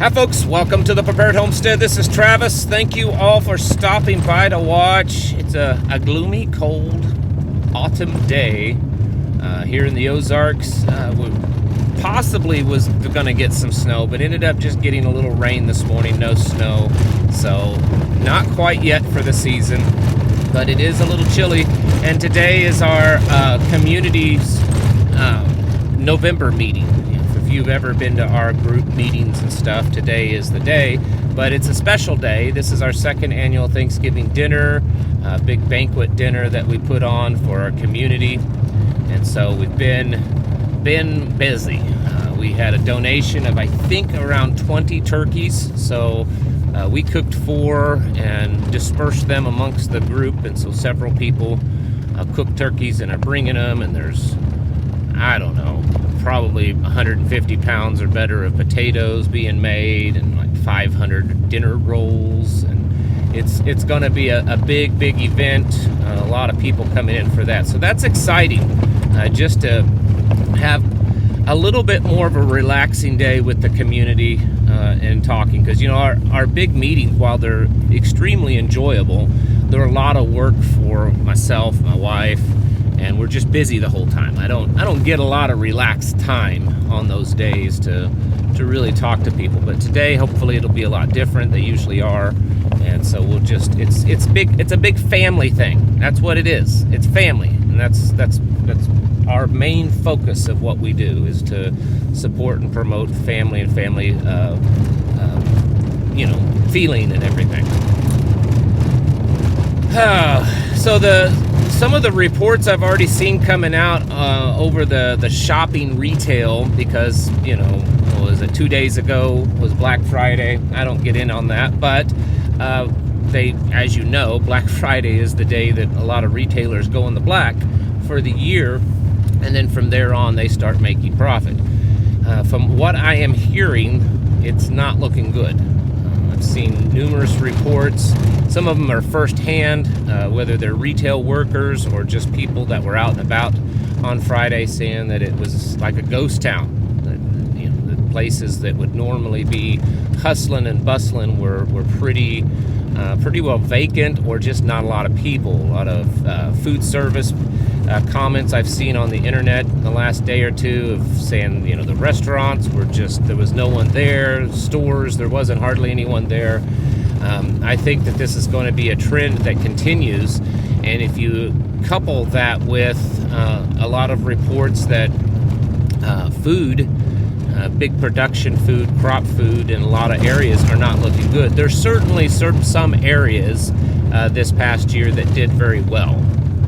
Hi folks, welcome to the Prepared Homestead. This is Travis. Thank you all for stopping by to watch. It's a gloomy, cold autumn day here in the Ozarks. We possibly was going to get some snow, but ended up just getting a little rain this morning, no snow. So not quite yet for the season, but it is a little chilly. And today is our community's November meeting. If you've ever been to our group meetings and stuff, today is the day, but it's a special day. This is our second annual Thanksgiving dinner, a big banquet dinner that we put on for our community, and so we've been busy. We had a donation of I think around 20 turkeys, so we cooked 4 and dispersed them amongst the group, and so several people cooked turkeys and are bringing them, and there's, I don't know, probably 150 pounds or better of potatoes being made, and like 500 dinner rolls, and it's going to be a big event. A lot of people coming in for that, so that's exciting. Just to have a little bit more of a relaxing day with the community and talking, because our big meetings, while they're extremely enjoyable, they're a lot of work for myself, my wife, and we're just busy the whole time. I don't get a lot of relaxed time on those days to really talk to people. But today, hopefully, it'll be a lot different. They usually are, and so we'll just it's big. It's a big family thing. That's what it is. It's family, and that's our main focus of what we do, is to support and promote family and family, feeling and everything. So some of the reports I've already seen coming out over the shopping retail, because, was it 2 days ago was Black Friday. I don't get in on that, but as you know, Black Friday is the day that a lot of retailers go in the black for the year, and then from there on they start making profit. From what I am hearing, it's not looking good. I've seen numerous reports. Some of them are firsthand, whether they're retail workers or just people that were out and about on Friday, saying that it was like a ghost town. The places that would normally be hustling and bustling were pretty well vacant, or just not a lot of people. A lot of food service comments I've seen on the internet in the last day or two of saying, the restaurants were there was no one there. Stores, there wasn't hardly anyone there. I think that this is going to be a trend that continues, and if you couple that with a lot of reports that food, big production food, crop food in a lot of areas are not looking good. There's certainly some areas this past year that did very well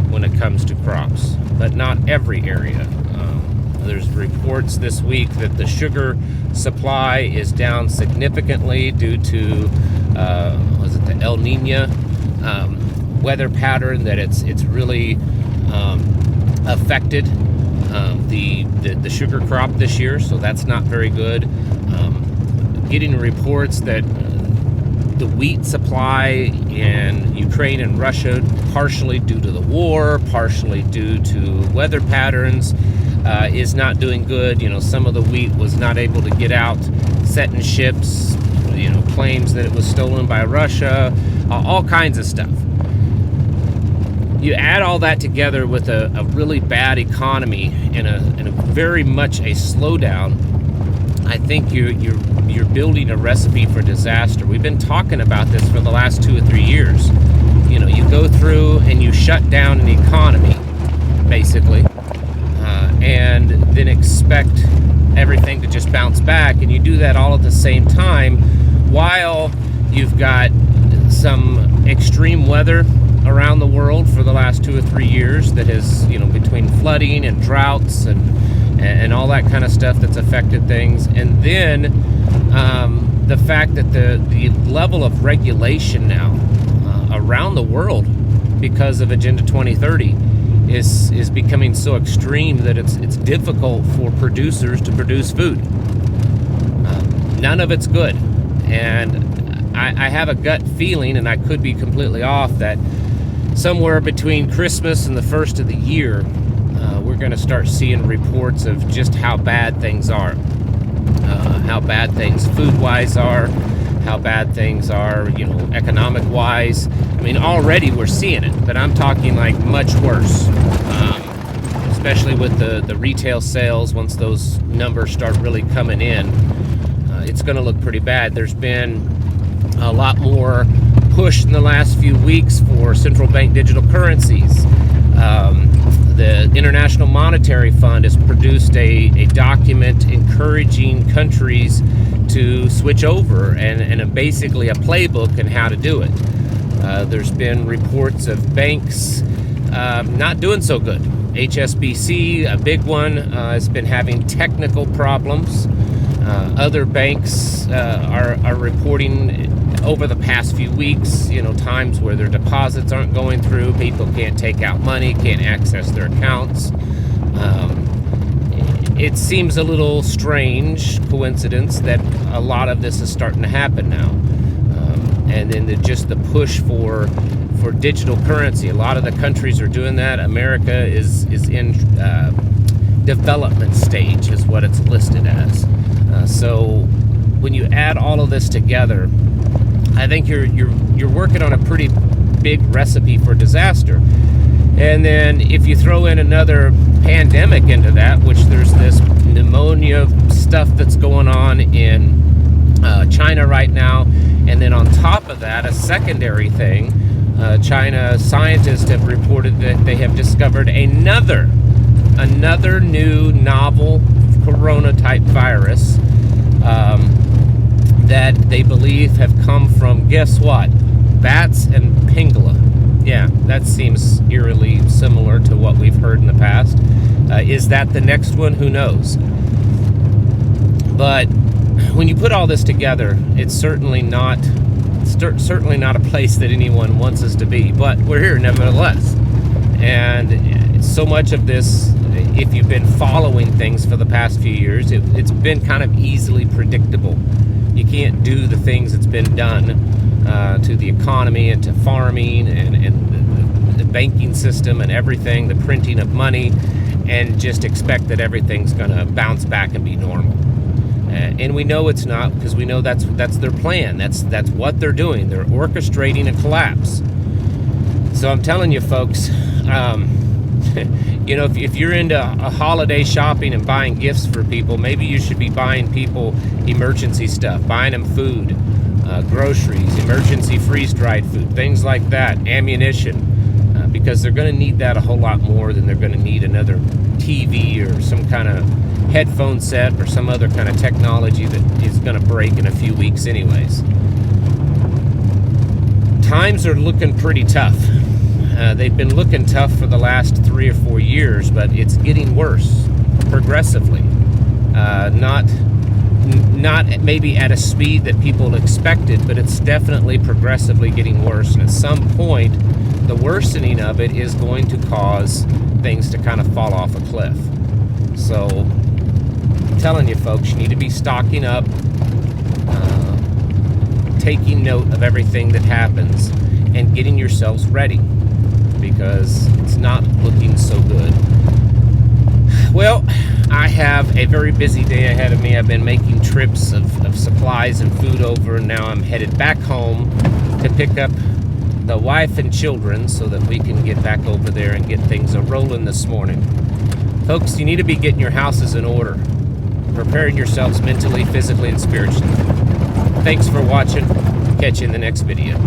when it comes to crops, but not every area. There's reports this week that the sugar supply is down significantly due to the El Nino weather pattern, that it's really affected the sugar crop this year, so that's not very good. Getting reports that the wheat supply in Ukraine and Russia, partially due to the war, partially due to weather patterns, is not doing good. Some of the wheat was not able to get out, set in ships, claims that it was stolen by Russia, all kinds of stuff. You add all that together with a really bad economy and a very much a slowdown, I think you're building a recipe for disaster. We've been talking about this for the last 2 or 3 years. You go through and you shut down an economy, basically, and then expect everything to just bounce back, and you do that all at the same time while you've got some extreme weather around the world for the last 2 or 3 years that has, between flooding and droughts and all that kind of stuff that's affected things. And then the fact that the level of regulation now around the world because of Agenda 2030 is becoming so extreme that it's difficult for producers to produce food. None of it's good. And I have a gut feeling, and I could be completely off, that somewhere between Christmas and the first of the year, we're going to start seeing reports of just how bad things are. how bad things food-wise are, how bad things are, economic-wise. I mean, already we're seeing it, but I'm talking like much worse, especially with the retail sales. Once those numbers start really coming in, it's going to look pretty bad. There's been a lot more push in the last few weeks for central bank digital currencies. The International Monetary Fund has produced a document encouraging countries to switch over, and basically a playbook on how to do it. There's been reports of banks not doing so good. HSBC, a big one, has been having technical problems. Other banks are reporting over the past few weeks, times where their deposits aren't going through, people can't take out money, can't access their accounts. It seems a little strange coincidence that a lot of this is starting to happen now. And then just the push for digital currency. A lot of the countries are doing that. America is in development stage, is what it's listed as. So when you add all of this together, I think you're working on a pretty big recipe for disaster. And then if you throw in another pandemic into that, which there's this pneumonia stuff that's going on in China right now, and then on top of that, a secondary thing, China scientists have reported that they have discovered another new novel corona-type virus that they believe have come from, guess what? Bats and pangolin. Yeah, that seems eerily similar to what we've heard in the past. Is that the next one? Who knows? But when you put all this together, it's certainly not a place that anyone wants us to be. But we're here nevertheless. And so much of this, if you've been following things for the past few years, it's been kind of easily predictable. You can't do the things that's been done to the economy and to farming and the banking system and everything, the printing of money, and just expect that everything's going to bounce back and be normal. And we know it's not, because we know that's their plan. That's what they're doing. They're orchestrating a collapse. So I'm telling you, folks, if you're into a holiday shopping and buying gifts for people, maybe you should be buying people emergency stuff, buying them food, groceries, emergency freeze-dried food, things like that, ammunition, because they're going to need that a whole lot more than they're going to need another TV or some kind of headphone set or some other kind of technology that is going to break in a few weeks anyways. Times are looking pretty tough. They've been looking tough for the last 3 or 4 years, but it's getting worse progressively. Not maybe at a speed that people expected, but it's definitely progressively getting worse. And at some point, the worsening of it is going to cause things to kind of fall off a cliff. So I'm telling you, folks, you need to be stocking up, taking note of everything that happens, and getting yourselves ready, because it's not looking so good. Well, I have a very busy day ahead of me. I've been making trips of supplies and food over, and now I'm headed back home to pick up the wife and children so that we can get back over there and get things a-rolling this morning. Folks, you need to be getting your houses in order, preparing yourselves mentally, physically, and spiritually. Thanks for watching. Catch you in the next video.